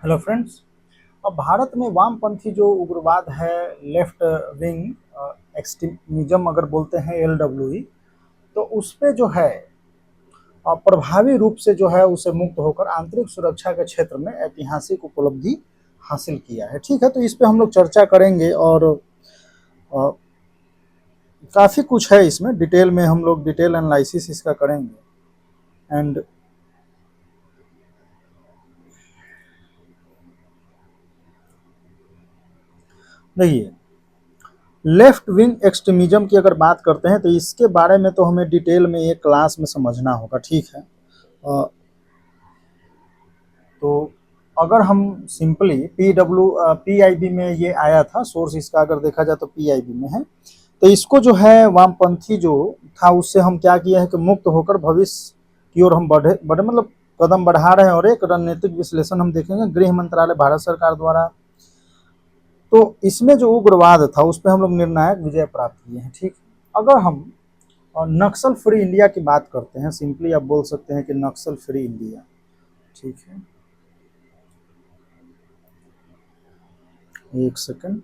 Hello friends. अब भारत में वामपंथी जो उग्रवाद है, लेफ्ट विंग एक्सट्रीमिज्म अगर बोलते हैं, एलडब्ल्यूई, तो उस पे जो है प्रभावी रूप से जो है उसे मुक्त होकर आंतरिक सुरक्षा के क्षेत्र में ऐतिहासिक उपलब्धि हासिल किया है। ठीक है, तो इस पे हम लोग चर्चा करेंगे और अ, काफ़ी कुछ है इसमें, डिटेल में हम लोग डिटेल एनालिसिस इसका करेंगे। एंड देखिए, लेफ्ट विंग एक्सट्रीमिज्म की अगर बात करते हैं तो इसके बारे में तो हमें डिटेल में एक क्लास में समझना होगा। ठीक है, अ, तो अगर हम सिंपली पीआईबी में ये आया था, सोर्स इसका अगर देखा जाए तो पीआईबी में है। तो इसको जो है वामपंथी जो था उससे हम क्या किया है कि मुक्त होकर भविष्य की ओर हम बढ़े बढ़े मतलब कदम बढ़ा रहे हैं। और एक रणनीतिक विश्लेषण हम देखेंगे गृह मंत्रालय भारत सरकार द्वारा। तो इसमें जो उग्रवाद था उस पर हम लोग निर्णायक विजय प्राप्त किए हैं। ठीक, अगर हम नक्सल फ्री इंडिया की बात करते हैं, सिंपली आप बोल सकते हैं कि नक्सल फ्री इंडिया। ठीक है, एक सेकंड।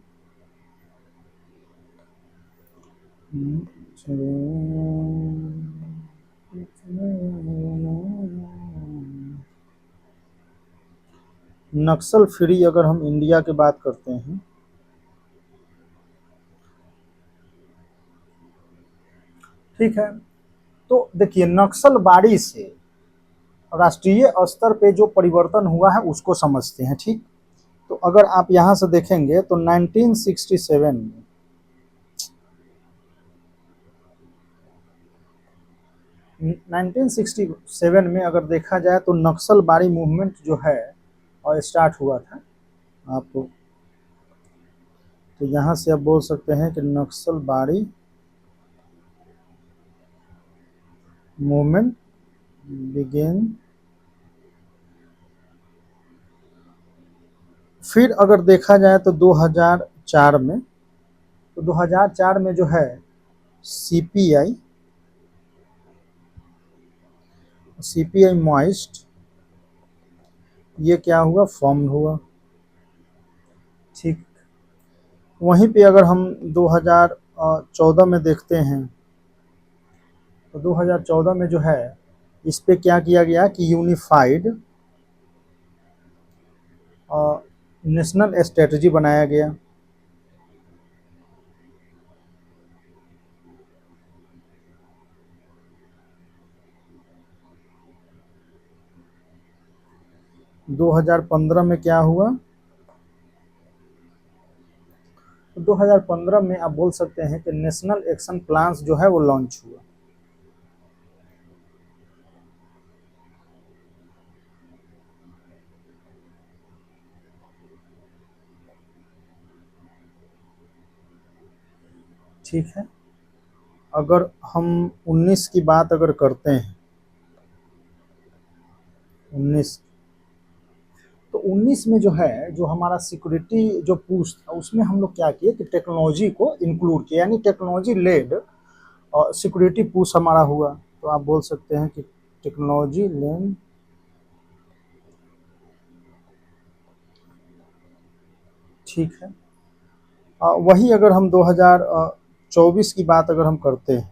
नक्सल फ्री अगर हम इंडिया की बात करते हैं, ठीक है, तो देखिए नक्सलबाड़ी से राष्ट्रीय स्तर पे जो परिवर्तन हुआ है उसको समझते हैं। ठीक, तो अगर आप यहाँ से देखेंगे तो 1967 में 1967 में अगर देखा जाए तो नक्सलबाड़ी मूवमेंट जो है और स्टार्ट हुआ था। आप तो यहाँ से आप बोल सकते हैं कि नक्सलबाड़ी मूवमेंट बिगेन। फिर अगर देखा जाए तो 2004 में, तो 2004 में जो है सीपीआई सीपीआई मॉइस्ट ये क्या हुआ, फॉर्म हुआ। ठीक, वहीं पे अगर हम 2014 में देखते हैं तो 2014 में जो है इस पे क्या किया गया कि यूनिफाइड नेशनल स्ट्रेटजी बनाया गया। - 2015 में क्या हुआ, तो 2015 में आप बोल सकते हैं कि नेशनल एक्शन प्लान्स जो है वो लॉन्च हुआ। ठीक है, अगर हम 19 की बात अगर करते हैं, 19, तो 19 में जो है जो हमारा सिक्योरिटी जो पुश था उसमें हम लोग क्या किए कि टेक्नोलॉजी को इंक्लूड किया, यानी टेक्नोलॉजी लेड और सिक्योरिटी पुश हमारा हुआ। तो आप बोल सकते हैं कि टेक्नोलॉजी लेड। ठीक है, वही अगर हम 2024 की बात अगर हम करते हैं,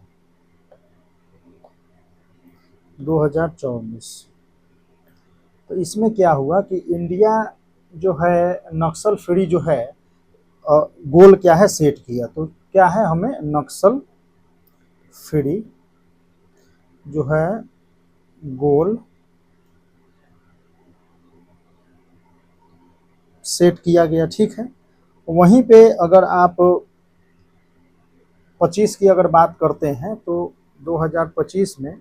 2024, तो इसमें क्या हुआ कि इंडिया जो है नक्सल फ्री जो है गोल क्या है सेट किया। तो क्या है, हमें नक्सल फ्री जो है गोल सेट किया गया। ठीक है, वहीं पे अगर आप 25 की अगर बात करते हैं तो 2025 में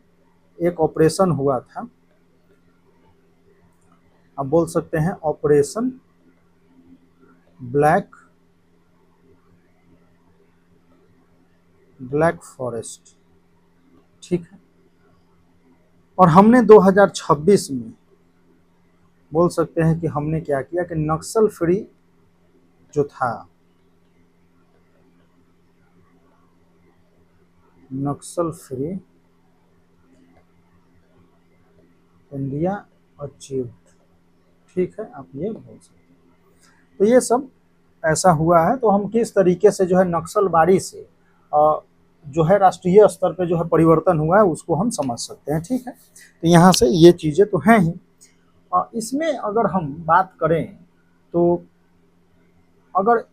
एक ऑपरेशन हुआ था। आप बोल सकते हैं ऑपरेशन ब्लैक ब्लैक फॉरेस्ट। ठीक है, और हमने 2026 में बोल सकते हैं कि हमने क्या किया कि नक्सल फ्री जो था, नक्सल फ्री इंडिया अचीव्ड। ठीक है, आप ये बोल सकते हैं। तो ये सब ऐसा हुआ है। तो हम किस तरीके से जो है नक्सलबाड़ी से जो है राष्ट्रीय स्तर पे जो है परिवर्तन हुआ है उसको हम समझ सकते हैं। ठीक है, तो यहाँ से ये चीज़ें तो हैं ही। इसमें अगर हम बात करें तो अगर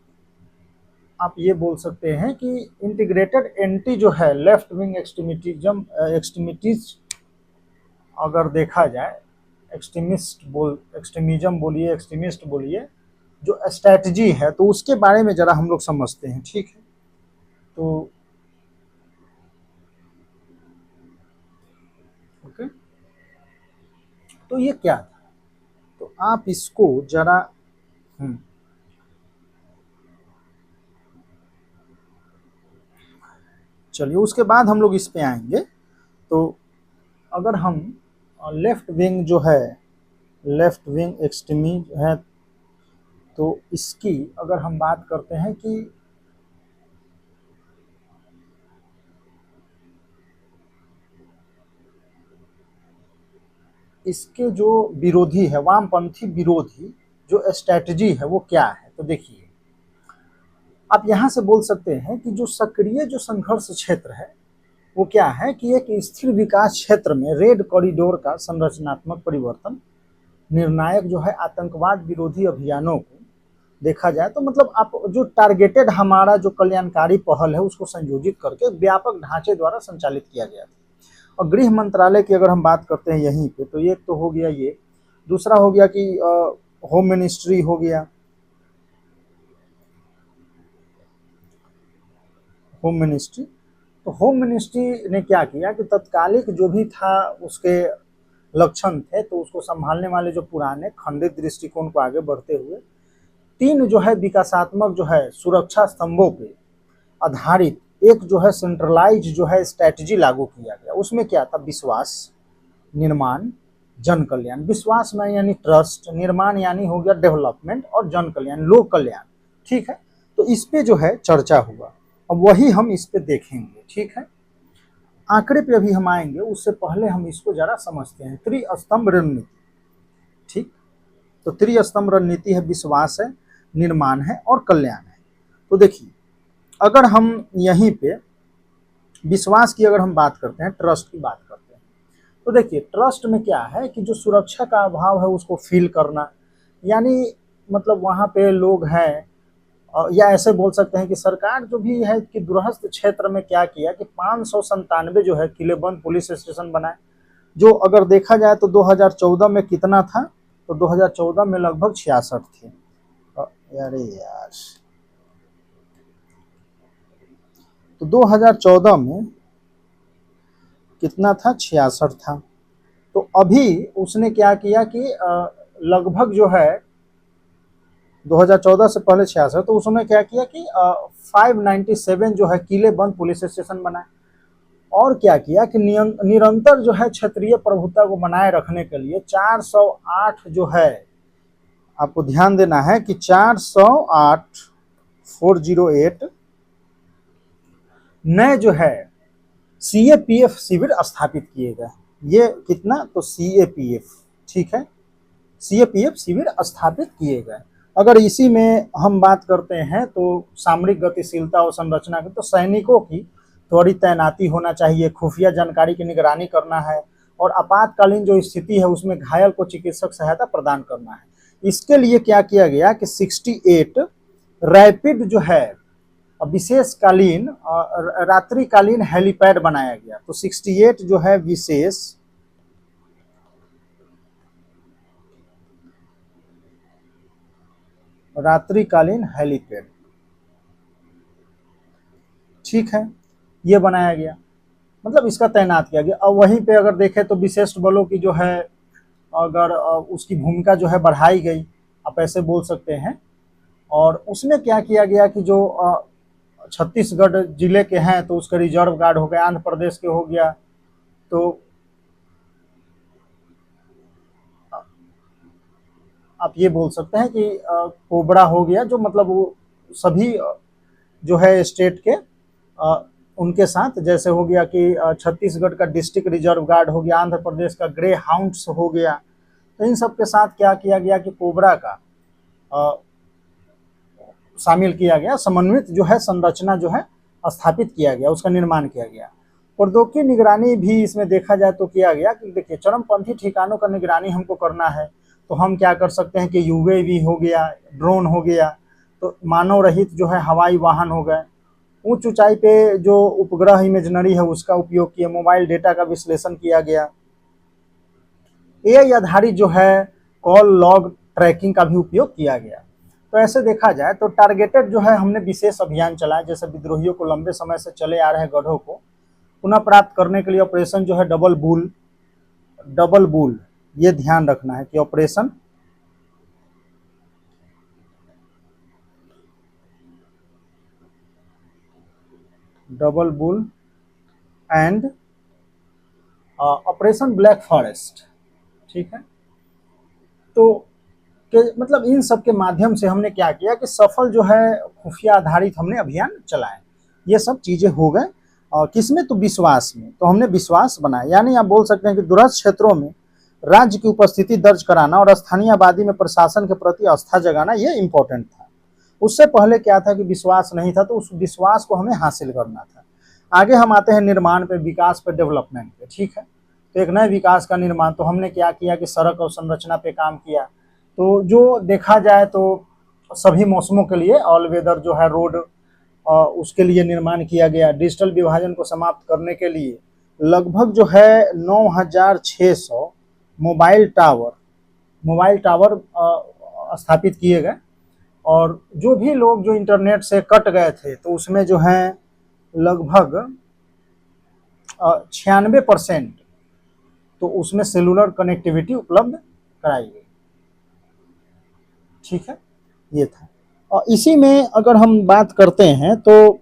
आप ये बोल सकते हैं कि इंटीग्रेटेड एंटी जो है लेफ्ट विंग एक्सट्रीमिटीज अगर देखा जाए, एक्सट्रीमिज्म बोलिए, एक्सट्रीमिस्ट बोलिए, जो स्ट्रैटेजी है तो उसके बारे में जरा हम लोग समझते हैं। ठीक है, तो ओके, तो ये क्या था, तो आप इसको जरा चलिए उसके बाद हम लोग इस पे आएंगे। तो अगर हम लेफ्ट विंग जो है, लेफ्ट विंग एक्सट्रीमिज्म है, तो इसकी अगर हम बात करते हैं कि इसके जो विरोधी है, वामपंथी विरोधी जो स्ट्रैटेजी है वो क्या है, तो देखिए आप यहां से बोल सकते हैं कि जो सक्रिय जो संघर्ष क्षेत्र है वो क्या है कि एक स्थिर विकास क्षेत्र में रेड कॉरिडोर का संरचनात्मक परिवर्तन, निर्णायक जो है आतंकवाद विरोधी अभियानों को देखा जाए तो मतलब आप जो टारगेटेड हमारा जो कल्याणकारी पहल है उसको संयोजित करके व्यापक ढांचे द्वारा संचालित किया गया था। और गृह मंत्रालय की अगर हम बात करते हैं यहीं पे, तो ये तो हो गया, ये दूसरा हो गया कि होम मिनिस्ट्री हो गया, होम मिनिस्ट्री। तो होम मिनिस्ट्री ने क्या किया कि तत्कालिक जो भी था उसके लक्षण थे तो उसको संभालने वाले जो पुराने खंडित दृष्टिकोण को आगे बढ़ते हुए तीन जो है विकासात्मक जो है सुरक्षा स्तंभों पे आधारित एक जो है सेंट्रलाइज जो है स्ट्रैटेजी लागू किया गया। उसमें क्या था, विश्वास, निर्माण, जन कल्याण। विश्वास में यानी ट्रस्ट, निर्माण यानी हो गया डेवलपमेंट, और जन कल्याण लोक कल्याण। ठीक है, तो इस पे जो है चर्चा हुआ, अब वही हम इस पे देखेंगे। ठीक है, आंकड़े पे अभी हम आएंगे, उससे पहले हम इसको जरा समझते हैं। त्रिस्तंभ रणनीति। ठीक, तो त्रिस्तंभ रणनीति है, विश्वास है, निर्माण है और कल्याण है। तो देखिए अगर हम यहीं पे विश्वास की अगर हम बात करते हैं, ट्रस्ट की बात करते हैं, तो देखिए ट्रस्ट में क्या है कि जो सुरक्षा का अभाव है उसको फील करना, यानी मतलब वहाँ पे लोग हैं, या ऐसे बोल सकते हैं कि सरकार जो भी है कि दूरस्थ क्षेत्र में क्या किया कि 597 जो है किलेबंद पुलिस स्टेशन बनाए, जो अगर देखा जाए तो 2014 में कितना था, तो 2014 में लगभग 66 थे। अरे यार, तो 2014 में कितना था, 66 था। तो अभी उसने क्या किया कि लगभग जो है 2014 से पहले 66, तो उसने क्या किया कि 597 जो है किले बंद पुलिस स्टेशन बनाए, और क्या किया कि निरंतर जो है क्षेत्रीय प्रभुता को बनाए रखने के लिए 408 जो है, आपको ध्यान देना है कि 408 408 नए जो है CAPF शिविर स्थापित किए गए। ये कितना, तो CAPF, ठीक है, CAPF शिविर स्थापित किए गए। अगर इसी में हम बात करते हैं तो सामरिक गतिशीलता और संरचना की, तो सैनिकों की त्वरित तैनाती होना चाहिए, खुफिया जानकारी की निगरानी करना है, और आपातकालीन जो स्थिति है उसमें घायल को चिकित्सक सहायता प्रदान करना है। इसके लिए क्या किया गया कि 68 रैपिड जो है विशेषकालीन रात्रिकालीन हेलीपैड बनाया गया। तो 68 जो है विशेष रात्रिकालीन हेलीपैड, ठीक है, ये बनाया गया, मतलब इसका तैनात किया गया। और वहीं पे अगर देखें तो विशेष बलों की जो है अगर उसकी भूमिका जो है बढ़ाई गई, आप ऐसे बोल सकते हैं। और उसमें क्या किया गया कि जो छत्तीसगढ़ जिले के हैं तो उसका रिजर्व गार्ड हो गया, आंध्र प्रदेश के हो गया, तो आप ये बोल सकते हैं कि कोबरा हो गया, जो मतलब वो सभी जो है स्टेट के उनके साथ, जैसे हो गया कि छत्तीसगढ़ का डिस्ट्रिक्ट रिजर्व गार्ड हो गया, आंध्र प्रदेश का ग्रे हाउंड्स हो गया। तो इन सब के साथ क्या किया गया कि कोबरा का शामिल किया गया, समन्वित जो है संरचना जो है स्थापित किया गया, उसका निर्माण किया गया। प्रौद्योगिकी निगरानी भी इसमें देखा जाए तो किया गया कि देखिए चरमपंथी ठिकानों का निगरानी हमको करना है तो हम क्या कर सकते हैं कि यूएवी हो गया, ड्रोन हो गया, तो मानव रहित जो है हवाई वाहन हो गए, उच्च ऊंचाई पे जो उपग्रह इमेजनरी है उसका उपयोग किया, मोबाइल डेटा का विश्लेषण किया गया, एआई आधारित जो है कॉल लॉग ट्रैकिंग का भी उपयोग किया गया। तो ऐसे देखा जाए तो टारगेटेड जो है हमने विशेष अभियान चलाया, जैसे विद्रोहियों को लंबे समय से चले आ रहे गढ़ों को पुनः प्राप्त करने के लिए ऑपरेशन जो है डबल बुल, ये ध्यान रखना है कि operation double bull and operation black forest, ठीक है। तो कि मतलब इन सब के माध्यम से हमने क्या किया कि सफल जो है खुफिया आधारित हमने अभियान चलाए। ये सब चीजें हो गए और किसमें, तो विश्वास में। तो हमने विश्वास बनाया, यानी आप बोल सकते हैं कि दूरस्थ क्षेत्रों में राज्य की उपस्थिति दर्ज कराना और स्थानीय आबादी में प्रशासन के प्रति आस्था जगाना, ये इंपॉर्टेंट था। उससे पहले क्या था कि विश्वास नहीं था, तो उस विश्वास को हमें हासिल करना था। आगे हम आते हैं निर्माण पे, विकास पे, डेवलपमेंट पे, ठीक है। तो एक नए विकास का निर्माण, तो हमने क्या किया कि सड़क और संरचना पे काम किया। तो जो देखा जाए तो सभी मौसमों के लिए ऑल वेदर जो है रोड, उसके लिए निर्माण किया गया। डिजिटल विभाजन को समाप्त करने के लिए लगभग जो है 9600 मोबाइल टावर स्थापित किए गए। और जो भी लोग जो इंटरनेट से कट गए थे तो उसमें जो है लगभग 96% तो उसमें सेलुलर कनेक्टिविटी उपलब्ध कराई गई, ठीक है। ये था। और इसी में अगर हम बात करते हैं तो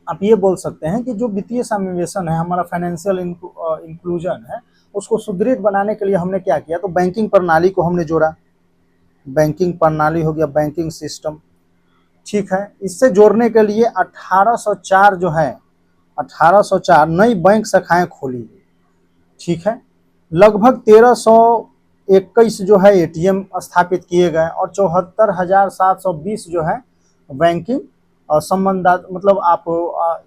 आप ये बोल सकते हैं कि जो वित्तीय समावेशन है, हमारा फाइनेंशियल इंक्लूजन है, उसको सुदृढ़ बनाने के लिए हमने क्या किया, तो बैंकिंग प्रणाली को हमने जोड़ा। बैंकिंग प्रणाली हो गया, बैंकिंग सिस्टम, ठीक है। इससे जोड़ने के लिए 1804 जो है 1804 नई बैंक शाखाएं खोली गई, ठीक है। लगभग 1321 जो है एटीएम स्थापित किए गए और 74,720 जो है बैंकिंग संबंधित, मतलब आप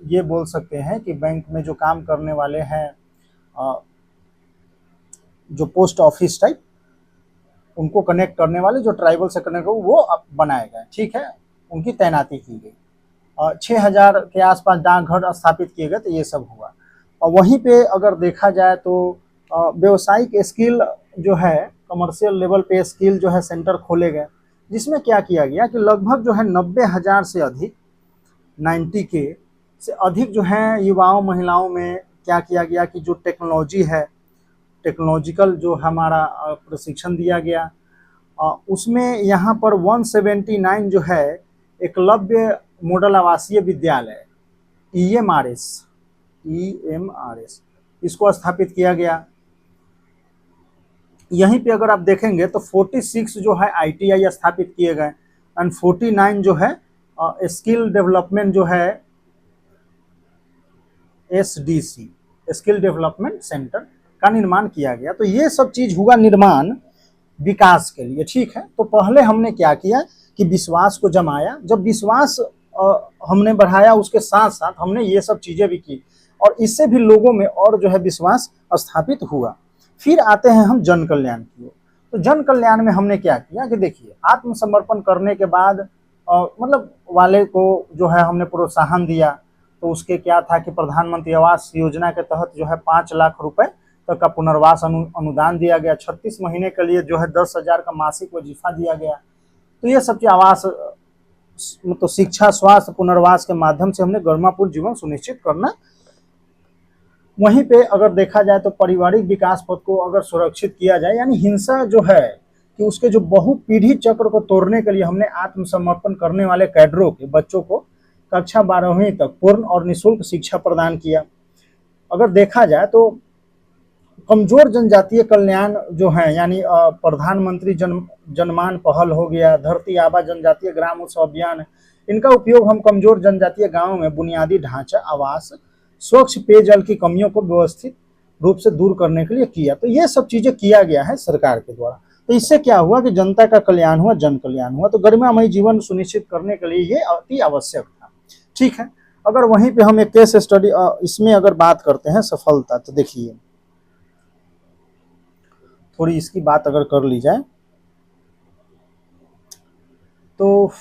ये बोल सकते हैं कि बैंक में जो काम करने वाले हैं, जो पोस्ट ऑफिस टाइप, उनको कनेक्ट करने वाले, जो ट्राइबल से कनेक्ट हो, वो अब बनाए गए, ठीक है। उनकी तैनाती की गई। 6000 के आसपास डाकघर स्थापित किए गए। तो ये सब हुआ। और वहीं पे अगर देखा जाए तो व्यवसायिक स्किल जो है, कमर्शियल लेवल पे स्किल जो है सेंटर खोले गए, जिसमें क्या किया गया कि लगभग जो है 90,000 से अधिक 90 के से अधिक जो है युवाओं महिलाओं में क्या किया गया कि जो टेक्नोलॉजी है, टेक्नोलॉजिकल जो हमारा प्रशिक्षण दिया गया। उसमें यहाँ पर 179 जो है एकलव्य मॉडल आवासीय विद्यालय EMRS इसको स्थापित किया गया। यहीं पे अगर आप देखेंगे तो 46 जो है ITI स्थापित किए गए एंड 49 जो है स्किल डेवलपमेंट जो है SDC स्किल डेवलपमेंट सेंटर का निर्माण किया गया। तो ये सब चीज हुआ निर्माण विकास के लिए, ठीक है। तो पहले हमने क्या किया कि विश्वास को जमाया। जब विश्वास हमने बढ़ाया, उसके साथ साथ हमने ये सब चीजें भी की और इससे भी लोगों में और जो है विश्वास स्थापित हुआ। फिर आते हैं हम जन कल्याण की ओर। तो जन कल्याण में हमने क्या किया कि देखिए, आत्मसमर्पण करने के बाद मतलब वाले को जो है हमने प्रोत्साहन दिया। तो उसके क्या था कि प्रधानमंत्री आवास योजना के तहत जो है 5 लाख रुपए तक का पुनर्वास अनुदान दिया गया। 36 महीने के लिए जो है 10,000 का मासिक वजीफा दिया गया। तो ये सब आवास, मतलब शिक्षा, स्वास्थ्य, पुनर्वास के माध्यम से हमने गरिमापूर्ण जीवन सुनिश्चित करना। वहीं पे अगर देखा जाए तो पारिवारिक विकास पथ को अगर सुरक्षित किया जाए, यानी हिंसा जो है कि उसके जो बहुपीढ़ी चक्र को तोड़ने के लिए हमने आत्मसमर्पण करने वाले कैडरों के बच्चों को कक्षा 12वीं तक पूर्ण और निःशुल्क शिक्षा प्रदान किया। अगर देखा जाए तो कमजोर जनजातीय कल्याण जो है, यानी प्रधानमंत्री जनमान पहल हो गया, धरती आबा जनजातीय ग्राम उत्सव अभियान, इनका उपयोग हम कमजोर जनजातीय गांवों में बुनियादी ढांचा, आवास, स्वच्छ पेयजल की कमियों को व्यवस्थित रूप से दूर करने के लिए किया। तो ये सब चीजें किया गया है सरकार के द्वारा। तो इससे क्या हुआ कि जनता का कल्याण हुआ, जन कल्याण हुआ। तो गरिमामय जीवन सुनिश्चित करने के लिए ये अति आवश्यक था। ठीक है, अगर वहीं पे हम एक केस स्टडी इसमें अगर बात करते हैं सफलता, तो देखिए थोड़ी इसकी बात अगर कर ली जाए तो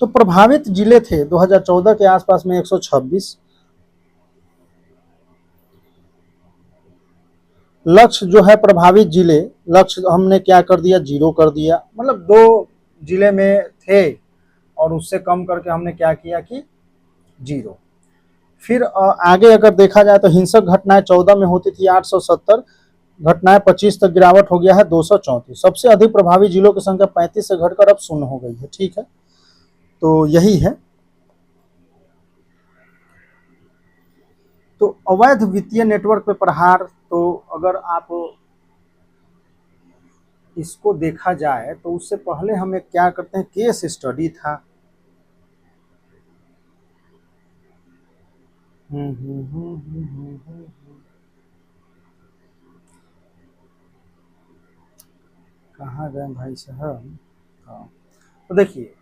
तो प्रभावित जिले थे 2014 के आसपास में 126। लक्ष्य जो है प्रभावित जिले, लक्ष्य हमने क्या कर दिया, 0 कर दिया। मतलब 2 जिले में थे और उससे कम करके हमने क्या किया कि 0। फिर आगे अगर देखा जाए तो हिंसक घटनाएं 14 में होती थी 870 घटनाएं, 25 तक गिरावट हो गया है 234। सबसे अधिक प्रभावित जिलों की संख्या 35 से घटकर अब 0 हो गई है। ठीक है, तो यही है। तो अवैध वित्तीय नेटवर्क पे प्रहार, तो अगर आप इसको देखा जाए तो उससे पहले हम एक क्या करते हैं, केस स्टडी था। कहाँ गए भाई साहब। हाँ, तो देखिए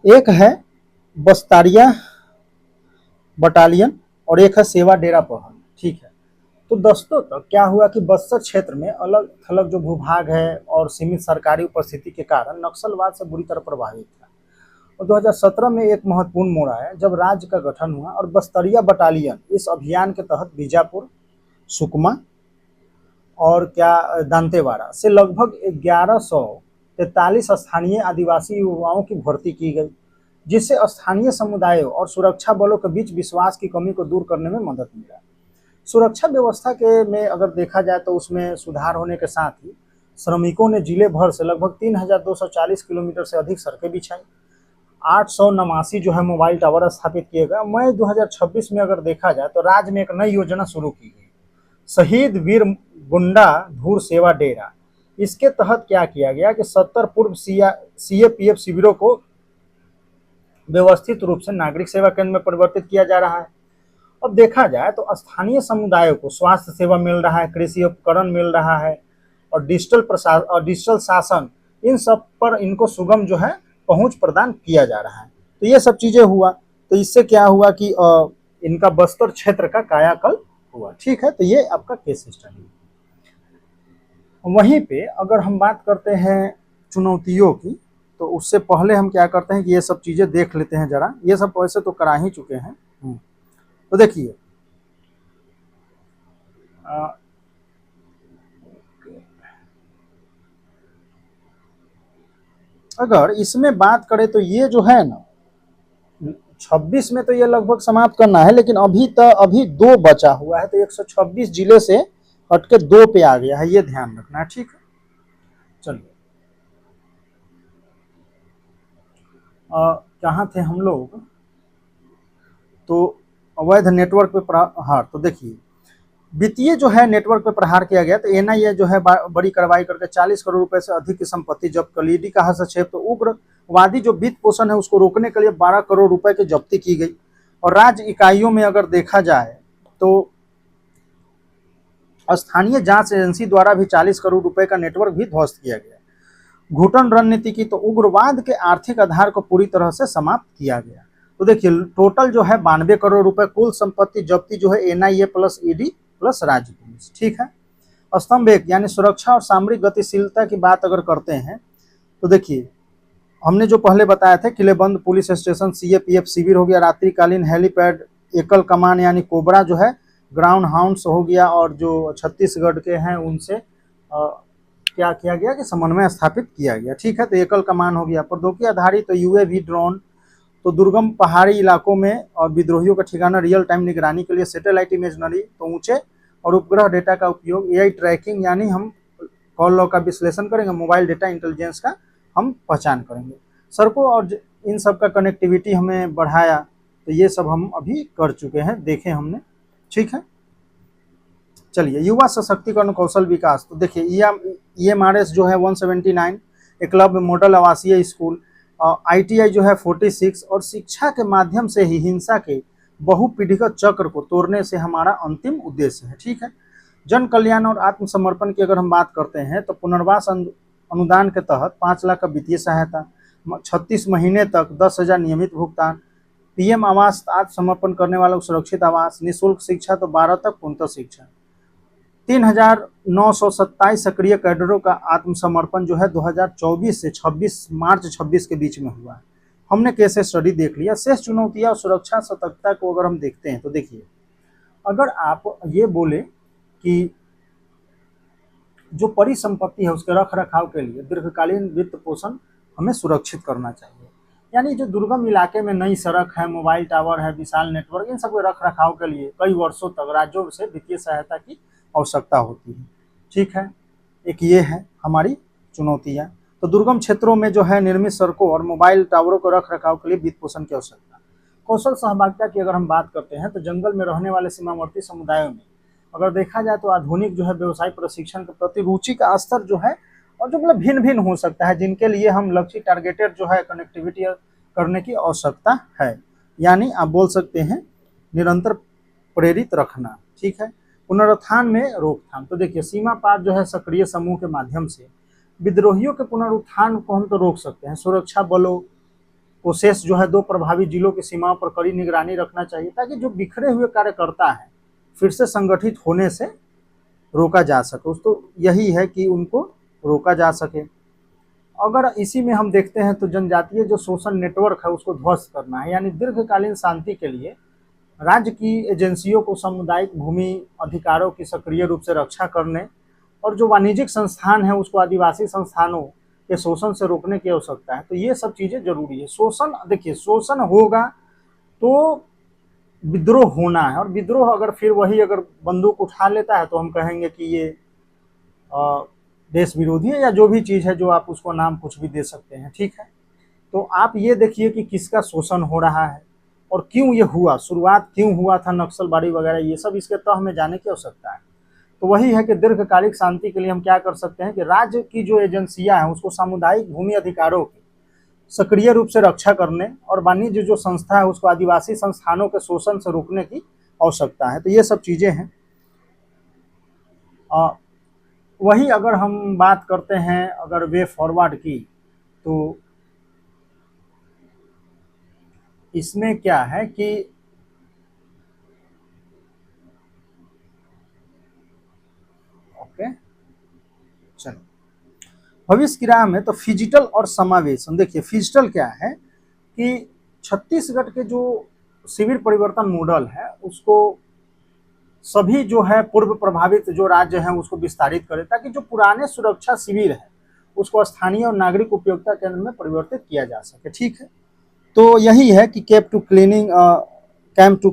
एक है बस्तारिया बटालियन और एक है सेवा डेरा पहल। ठीक है, तो दोस्तों तो क्या हुआ कि बस्तर क्षेत्र में अलग थलग जो भूभाग है और सीमित सरकारी उपस्थिति के कारण नक्सलवाद से बुरी तरह प्रभावित था। और 2017 में एक महत्वपूर्ण मोड़ आया जब राज्य का गठन हुआ और बस्तरिया बटालियन इस अभियान के तहत बीजापुर, सुकमा और क्या दांतेवाड़ा से लगभग 1143 स्थानीय आदिवासी युवाओं की भर्ती की गई, जिससे स्थानीय समुदायों और सुरक्षा बलों के बीच विश्वास की कमी को दूर करने में मदद मिला। सुरक्षा व्यवस्था के में अगर देखा जाए तो उसमें सुधार होने के साथ ही श्रमिकों ने जिले भर से लगभग 3240 किलोमीटर से अधिक सड़कें बिछाई। 889 जो है मोबाइल टावर स्थापित किए गए। मई 2026 में अगर देखा जाए तो राज्य में एक नई योजना शुरू की गई, शहीद वीर गुंडा धूर सेवा डेरा। इसके तहत क्या किया गया कि 70 पूर्व CAPF शिविरों को व्यवस्थित रूप से नागरिक सेवा केंद्र में परिवर्तित किया जा रहा है। अब देखा जाए तो स्थानीय समुदायों को स्वास्थ्य सेवा मिल रहा है, कृषि उपकरण मिल रहा है और डिजिटल शासन, इन सब पर इनको सुगम जो है पहुंच प्रदान किया जा रहा है। तो ये सब चीजें हुआ, तो इससे क्या हुआ कि इनका बस्तर क्षेत्र का कायाकल्प हुआ। ठीक है, तो ये आपका केस स्टडी। वहीं पे अगर हम बात करते हैं चुनौतियों की, तो उससे पहले हम क्या करते हैं कि ये सब चीजें देख लेते हैं जरा। ये सब वैसे तो करा ही चुके हैं। तो देखिए अगर इसमें बात करें तो ये जो है ना 26 में तो ये लगभग समाप्त करना है, लेकिन अभी 2 बचा हुआ है। तो 126 जिले से हटके 2 पे आ गया है, ये ध्यान रखना है। ठीक है, चलिए कहाँ थे हम लोग। तो अवैध नेटवर्क पे प्रहार, तो देखिए वित्तीय जो है नेटवर्क पे प्रहार किया गया। तो NIA जो है बड़ी कार्रवाई करके 40 करोड़ रुपए से अधिक की संपत्ति जब्त कर ली। ईडी का हस्तक्षेप, तो उग्रवादी जो वित्त पोषण है उसको रोकने के लिए 12 करोड़ रुपए की जब्ती की गई। और राज्य इकाइयों में अगर देखा जाए तो स्थानीय जांच एजेंसी द्वारा भी 40 करोड़ रुपए का नेटवर्क भी ध्वस्त किया गया। घुटन रणनीति की, तो उग्रवाद के आर्थिक आधार को पूरी तरह से समाप्त किया गया। तो देखिए टोटल जो है 92 करोड़ रुपए कुल संपत्ति जब्ती जो है NIA प्लस ED प्लस राज्य पुलिस। ठीक है, स्तंभ 1 यानी सुरक्षा और सामरिक गतिशीलता की बात अगर करते हैं तो देखिए हमने जो पहले बताया था किलेबंद पुलिस स्टेशन, CAPF शिविर हो गया, रात्रिकालीन हेलीपैड, एकल कमान यानी कोबरा जो है, ग्राउंड हाउंड्स हो गया, और जो छत्तीसगढ़ के हैं उनसे क्या किया गया कि समन्वय स्थापित किया गया। ठीक है, तो एकल कमान हो गया। प्रौद्योगिकी आधारित तो UAV ड्रोन, तो दुर्गम पहाड़ी इलाकों में और विद्रोहियों का ठिकाना रियल टाइम निगरानी के लिए सैटेलाइट इमेजनरी, तो ऊंचे और उपग्रह डेटा का उपयोग, AI ट्रैकिंग यानी हम कॉल लॉग का विश्लेषण करेंगे, मोबाइल डेटा इंटेलिजेंस का हम पहचान करेंगे, सड़कों और इन सब का कनेक्टिविटी हमें बढ़ाया। तो ये सब हम अभी कर चुके हैं, देखे हमने। ठीक है। चलिए, युवा सशक्तिकरण कौशल विकास, तो देखिए EMRS जो है 179, एकलव्य मॉडल आवासीय स्कूल, ITI जो है 46, और शिक्षा के माध्यम से ही हिंसा के बहुपीढ़ीगत चक्र को तोड़ने से हमारा अंतिम उद्देश्य है। ठीक है। जन कल्याण और आत्मसमर्पण की अगर हम बात करते हैं तो पुनर्वास अनुदान के तहत 5 लाख का वित्तीय सहायता, 36 महीने तक 10,000 नियमित भुगतान, PM आवास आत्मसमर्पण करने वालों को सुरक्षित आवास, निःशुल्क शिक्षा तो 12 तक पूर्णतः शिक्षा, 3,927 सक्रिय कैडरों का आत्मसमर्पण जो है 2024 से 26 मार्च 26 के बीच में हुआ है। हमने केस स्टडी देख लिया। शेष चुनौतियां और सुरक्षा सतर्कता को अगर हम देखते हैं तो देखिए, अगर आप ये बोले कि जो परिसंपत्ति है उसके रख रखाव के लिए दीर्घकालीन वित्त पोषण हमें सुरक्षित करना चाहिए, यानी जो दुर्गम इलाके में नई सड़क है, मोबाइल टावर है, विशाल नेटवर्क, इन सब के रख रखाव के लिए कई वर्षों तक राज्यों से वित्तीय सहायता की आवश्यकता होती है। ठीक है, एक ये है हमारी चुनौतियाँ। तो दुर्गम क्षेत्रों में जो है निर्मित सड़कों और मोबाइल टावरों को रख रखाव के लिए वित्त पोषण की आवश्यकता। कौशल सहभागिता की अगर हम बात करते हैं तो जंगल में रहने वाले सीमावर्ती समुदायों में अगर देखा जाए तो आधुनिक जो है व्यवसाय प्रशिक्षण के प्रति रुचि का स्तर जो है और जो मतलब भिन्न भिन्न हो सकता है, जिनके लिए हम लक्ष्य टारगेटेड जो है कनेक्टिविटी करने की आवश्यकता है, यानी आप बोल सकते हैं निरंतर प्रेरित रखना। ठीक है। पुनरुत्थान में रोकथाम, तो देखिए सीमा पार जो है सक्रिय समूह के माध्यम से विद्रोहियों के पुनरुत्थान को हम तो रोक सकते हैं। सुरक्षा बलों को शेष जो है 2 प्रभावित जिलों की सीमाओं पर कड़ी निगरानी रखना चाहिए ताकि जो बिखरे हुए कार्यकर्ता हैं फिर से संगठित होने से रोका जा सके। तो यही है कि उनको रोका जा सके। अगर इसी में हम देखते हैं तो जनजातीय जो शोषण नेटवर्क है उसको ध्वस्त करना है, यानी दीर्घकालीन शांति के लिए राज्य की एजेंसियों को सामुदायिक भूमि अधिकारों की सक्रिय रूप से रक्षा करने और जो वाणिज्यिक संस्थान है उसको आदिवासी संस्थानों के शोषण से रोकने की आवश्यकता है। तो ये सब चीज़ें जरूरी है। शोषण, देखिए शोषण होगा तो विद्रोह होना है, और विद्रोह अगर फिर वही अगर बंदूक उठा लेता है तो हम कहेंगे कि ये देश विरोधी है, या जो भी चीज़ है जो आप उसको नाम कुछ भी दे सकते हैं। ठीक है। तो आप ये देखिए कि किसका शोषण हो रहा है और क्यों ये हुआ, शुरुआत क्यों हुआ था नक्सलबाड़ी वगैरह, ये सब इसके तह में जाने की आवश्यकता है। तो वही है कि दीर्घकालिक शांति के लिए हम क्या कर सकते हैं कि राज्य की जो एजेंसियां हैं उसको सामुदायिक भूमि अधिकारों की सक्रिय रूप से रक्षा करने और वाणिज्य जो संस्था है उसको आदिवासी संस्थानों के शोषण से रोकने की आवश्यकता है। तो ये सब चीज़ें हैं। वही अगर हम बात करते हैं अगर वे फॉरवर्ड की, तो इसमें क्या है कि ओके चलो भविष्य की राह में, तो फिजिटल और समावेशन। देखिए फिजिटल क्या है कि छत्तीसगढ़ के जो शिविर परिवर्तन मॉडल है उसको सभी जो है पूर्व प्रभावित जो राज्य हैं उसको विस्तारित करें ताकि जो पुराने सुरक्षा शिविर है उसको स्थानीय और नागरिक उपयोगिता केंद्र में परिवर्तित किया जा सके। ठीक है। तो यही है कि कैंप टू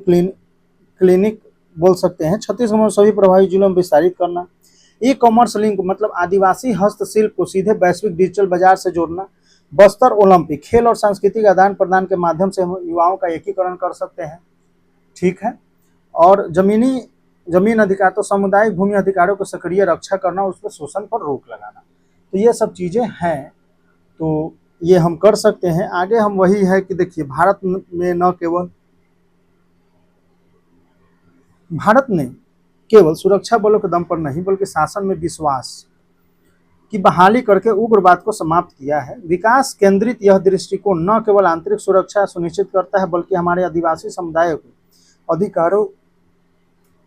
क्लिनिक बोल सकते हैं, छत्तीसगढ़ में सभी प्रभावित जिलों में विस्तारित करना। ई-कॉमर्स लिंक मतलब आदिवासी हस्तशिल्प को सीधे वैश्विक डिजिटल बाजार से जोड़ना। बस्तर ओलंपिक खेल और सांस्कृतिक आदान प्रदान के माध्यम से हम युवाओं का एकीकरण कर सकते हैं। ठीक है। और जमीन अधिकार, तो सामुदायिक भूमि अधिकारों को सक्रिय रक्षा करना, उस पर शोषण पर रोक लगाना। तो ये सब चीज़ें हैं, तो ये हम कर सकते हैं। आगे हम वही है कि देखिए भारत ने केवल सुरक्षा बलों के दम पर नहीं बल्कि शासन में विश्वास की बहाली करके उग्रवाद को समाप्त किया है। विकास केंद्रित यह दृष्टिकोण न केवल आंतरिक सुरक्षा सुनिश्चित करता है बल्कि हमारे आदिवासी समुदायों के अधिकारों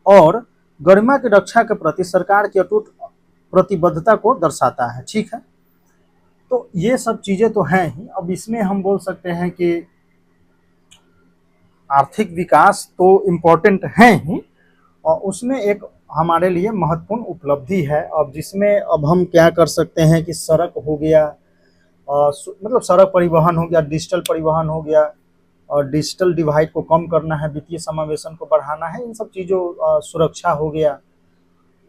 और गरिमा की रक्षा के प्रति सरकार की अटूट प्रतिबद्धता को दर्शाता है। ठीक है। तो ये सब चीज़ें तो हैं ही। अब इसमें हम बोल सकते हैं कि आर्थिक विकास तो इम्पोर्टेंट है ही, और उसमें एक हमारे लिए महत्वपूर्ण उपलब्धि है। अब जिसमें अब हम क्या कर सकते हैं कि सड़क हो गया, मतलब सड़क परिवहन हो गया, डिजिटल परिवहन हो गया, और डिजिटल डिवाइड को कम करना है, वित्तीय समावेशन को बढ़ाना है, इन सब चीज़ों सुरक्षा हो गया।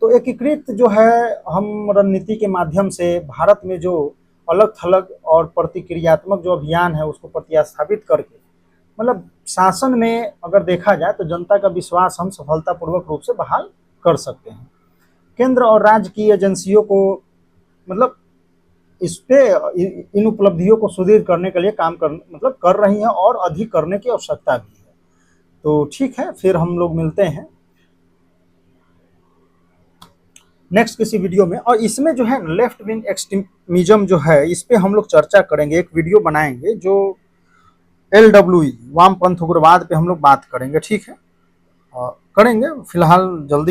तो एकीकृत जो है हम रणनीति के माध्यम से भारत में जो अलग थलग और प्रतिक्रियात्मक जो अभियान है उसको प्रतिस्थापित करके मतलब शासन में अगर देखा जाए तो जनता का विश्वास हम सफलतापूर्वक रूप से बहाल कर सकते हैं। केंद्र और राज्य की एजेंसियों को मतलब इस पे इन उपलब्धियों को सुदृढ़ करने के लिए काम कर रही हैं और अधिक करने की आवश्यकता भी है। तो ठीक है, फिर हम लोग मिलते हैं नेक्स्ट किसी वीडियो में। और इसमें जो है लेफ्ट विंग एक्सट्रीमिज्म जो है इस पे हम लोग चर्चा करेंगे, एक वीडियो बनाएंगे जो LWE वामपंथ उग्रवाद पे हम लोग बात करेंगे, ठीक है, करेंगे फिलहाल जल्दी